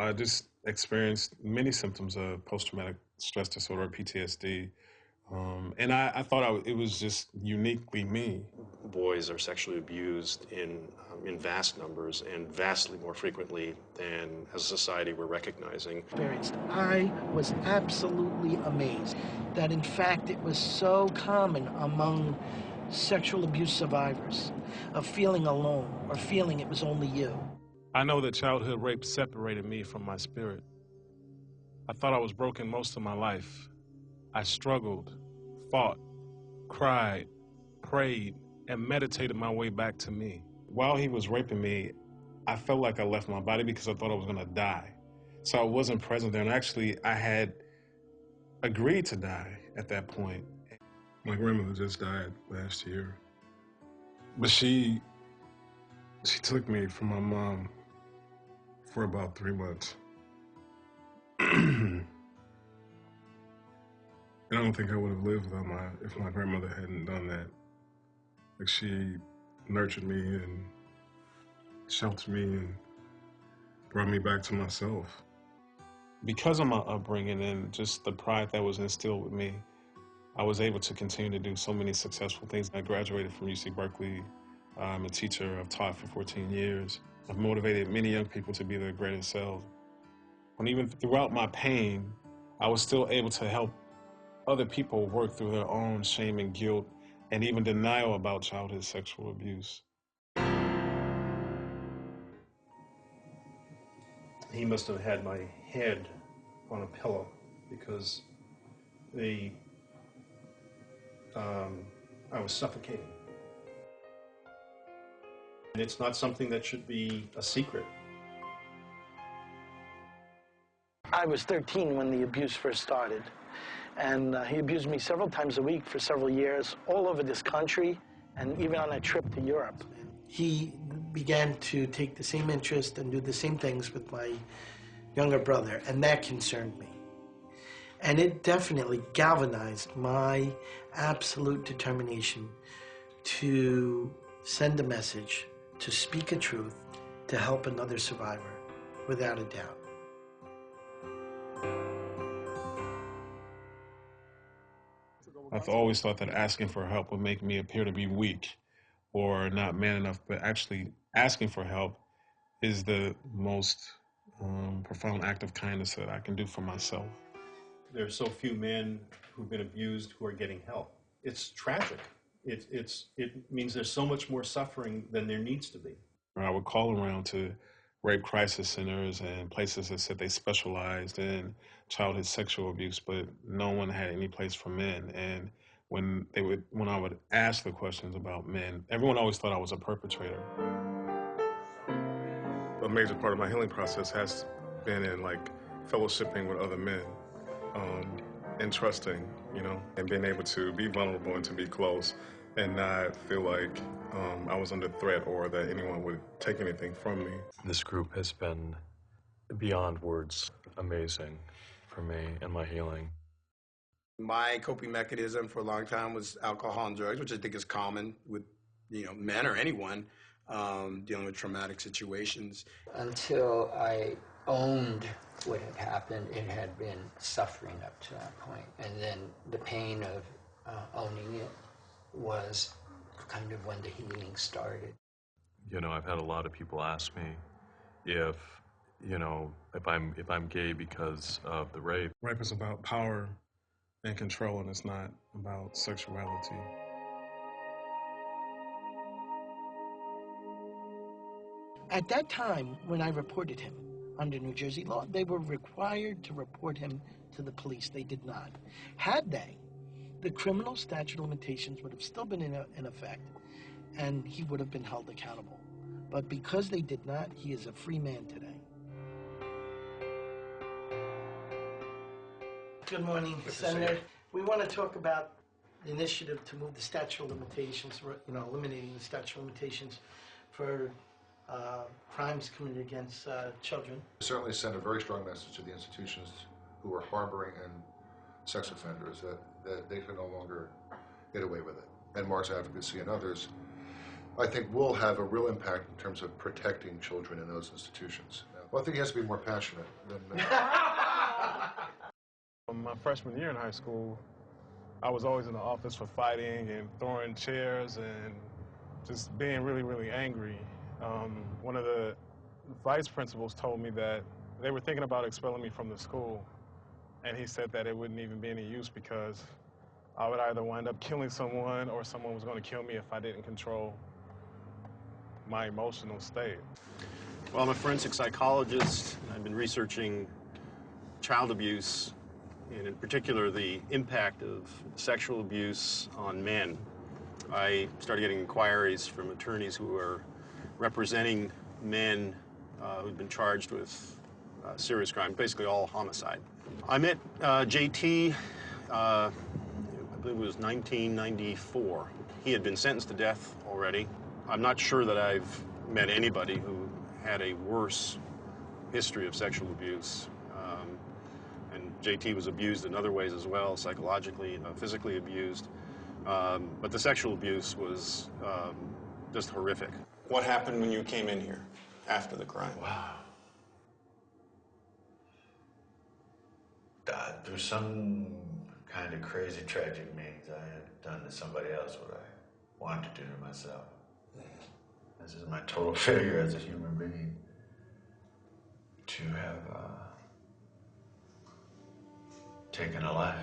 I just experienced many symptoms of post-traumatic stress disorder, PTSD, and I thought it was just uniquely me. Boys are sexually abused in vast numbers and vastly more frequently than as a society we're recognizing. I was absolutely amazed that in fact it was so common among sexual abuse survivors of feeling alone or feeling it was only you. I know that childhood rape separated me from my spirit. I thought I was broken most of my life. I struggled, fought, cried, prayed, and meditated my way back to me. While he was raping me, I felt like I left my body because I thought I was gonna die. So I wasn't present there, and actually I had agreed to die at that point. My grandmother just died last year, but she took me from my mom for about 3 months. And I don't think I would have lived if my grandmother hadn't done that. Like, she nurtured me and sheltered me and brought me back to myself. Because of my upbringing and just the pride that was instilled with me, I was able to continue to do so many successful things. I graduated from UC Berkeley. I'm a teacher. I've taught for 14 years. I've motivated many young people to be their greatest selves. And even throughout my pain, I was still able to help other people work through their own shame and guilt and even denial about childhood sexual abuse. He must have had my head on a pillow because I was suffocating. And it's not something that should be a secret. I was 13 when the abuse first started, and he abused me several times a week for several years, all over this country, and even on a trip to Europe. He began to take the same interest and do the same things with my younger brother, and that concerned me. And it definitely galvanized my absolute determination to send a message, to speak a truth, to help another survivor, without a doubt. I've always thought that asking for help would make me appear to be weak or not man enough, but actually asking for help is the most profound act of kindness that I can do for myself. There are so few men who've been abused who are getting help. It's tragic. It means there's so much more suffering than there needs to be. I would call around to rape crisis centers and places that said they specialized in childhood sexual abuse, but no one had any place for men. And when I would ask the questions about men, everyone always thought I was a perpetrator. A major part of my healing process has been in fellowshipping with other men, and trusting, and being able to be vulnerable and to be close and not feel like I was under threat or that anyone would take anything from me. This group has been beyond words amazing for me and my healing. My coping mechanism for a long time was alcohol and drugs, which I think is common with men or anyone dealing with traumatic situations. Until I owned what had happened, it had been suffering up to that point. And then the pain of owning it was kind of when the healing started. I've had a lot of people ask me if I'm gay because of the rape. Rape is about power and control, and it's not about sexuality. At that time, when I reported him, under New Jersey law, they were required to report him to the police. They did not. Had they, the criminal statute of limitations would have still been in effect, and he would have been held accountable. But because they did not, he is a free man today. Good morning, Senator. We want to talk about the initiative to move the statute of limitations, eliminating the statute of limitations for crimes committed against children. Certainly send a very strong message to the institutions who are harboring sex offenders that they can no longer get away with it. And Mark's advocacy and others, I think, will have a real impact in terms of protecting children in those institutions. Now, Well, I think he has to be more passionate than. My freshman year in high school, I was always in the office for fighting and throwing chairs and just being really, really angry. One of the vice principals told me that they were thinking about expelling me from the school. And he said that it wouldn't even be any use because I would either wind up killing someone or someone was going to kill me if I didn't control my emotional state. Well, I'm a forensic psychologist. I've been researching child abuse, and in particular the impact of sexual abuse on men. I started getting inquiries from attorneys who are representing men who've been charged with serious crime, basically all homicide. I met JT, I believe it was 1994. He had been sentenced to death already. I'm not sure that I've met anybody who had a worse history of sexual abuse. And JT was abused in other ways as well, psychologically, physically abused. But the sexual abuse was just horrific. What happened when you came in here after the crime? Wow. Died through some kind of crazy, tragic means. I had done to somebody else what I wanted to do to myself. This is my total failure as a human being to have taken a life.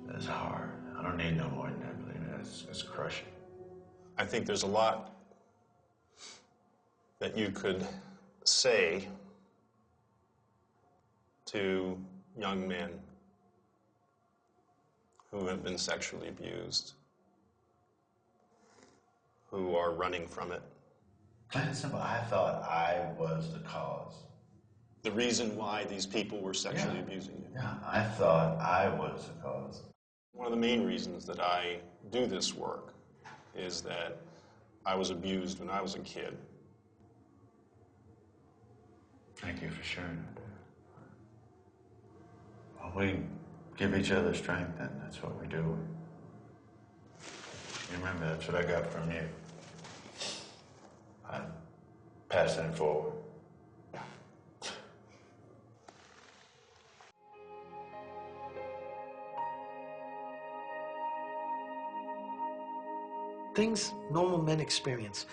That's hard. I don't need no more than that, believe me. It's crushing. I think there's a lot that you could say to young men who have been sexually abused, who are running from it. Plain and simple, I thought I was the cause. The reason why these people were sexually abusing you. Yeah, I thought I was the cause. One of the main reasons that I do this work is that I was abused when I was a kid. Thank you for sharing that. Well, we give each other strength, and that's what we do. You remember, that's what I got from you. I'm passing it forward. Things normal men experience,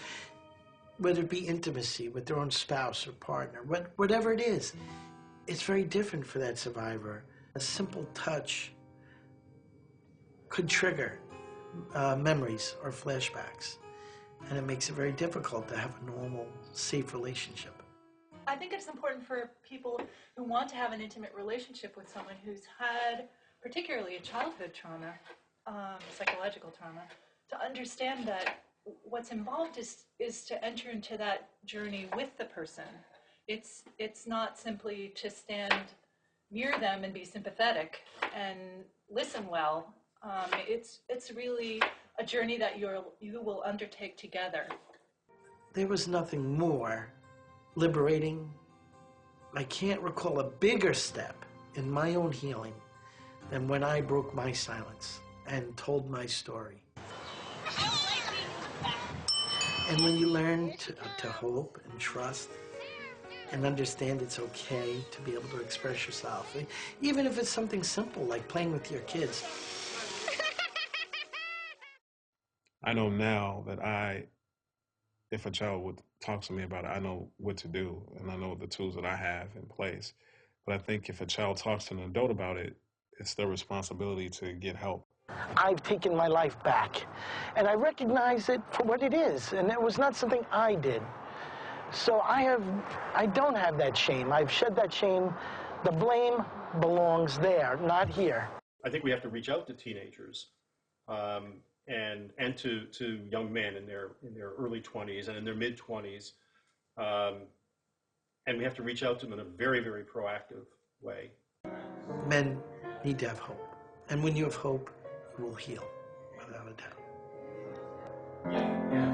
whether it be intimacy with their own spouse or partner, whatever it is, it's very different for that survivor. A simple touch could trigger memories or flashbacks, and it makes it very difficult to have a normal, safe relationship. I think it's important for people who want to have an intimate relationship with someone who's had particularly a childhood trauma, psychological trauma, to understand that what's involved is to enter into that journey with the person. It's not simply to stand near them and be sympathetic and listen well. It's really a journey that you will undertake together. There was nothing more liberating. I can't recall a bigger step in my own healing than when I broke my silence and told my story. And when you learn to hope and trust and understand it's okay to be able to express yourself, even if it's something simple like playing with your kids. I know now that if a child would talk to me about it, I know what to do, and I know the tools that I have in place. But I think if a child talks to an adult about it, it's their responsibility to get help. I've taken my life back, and I recognize it for what it is, and it was not something I did. So I don't have that shame. I've shed that shame. The blame belongs there, not here. I think we have to reach out to teenagers and to young men in their early 20s and in their mid 20s, and we have to reach out to them in a very, very proactive way. Men need to have hope, and when you have hope, you will heal, without a doubt. Yeah.